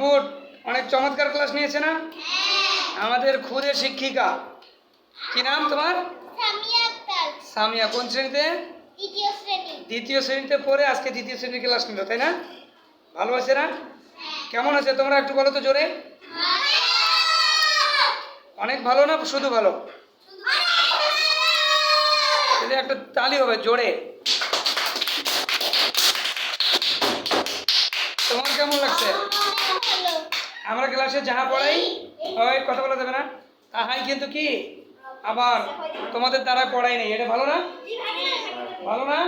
Good. অনেক চমৎকার class নিয়েছে না? আমাদের খুদে শিক্ষিকা। কি নাম তোমার? সামিয়া। কোন শ্রেণীতে? দ্বিতীয় শ্রেণীতে পড়ে আজকে দ্বিতীয় শ্রেণীর ক্লাস নিল, তাই না? ভালো আছে না? কেমন আছে তোমরা একটু বলো তো জোরে। অনেক ভালো না শুধু ভালো? তাহলে একটা তালি হবে জোরে। তোমার কেমন লাগছে? আমরা ক্লাসে যাহা পড়াই ওই কথা বলা যাবে না, তাহাই কিন্তু কি আবার তোমাদের দ্বারা পড়াই নেই। এটা ভালো না? ভালো না?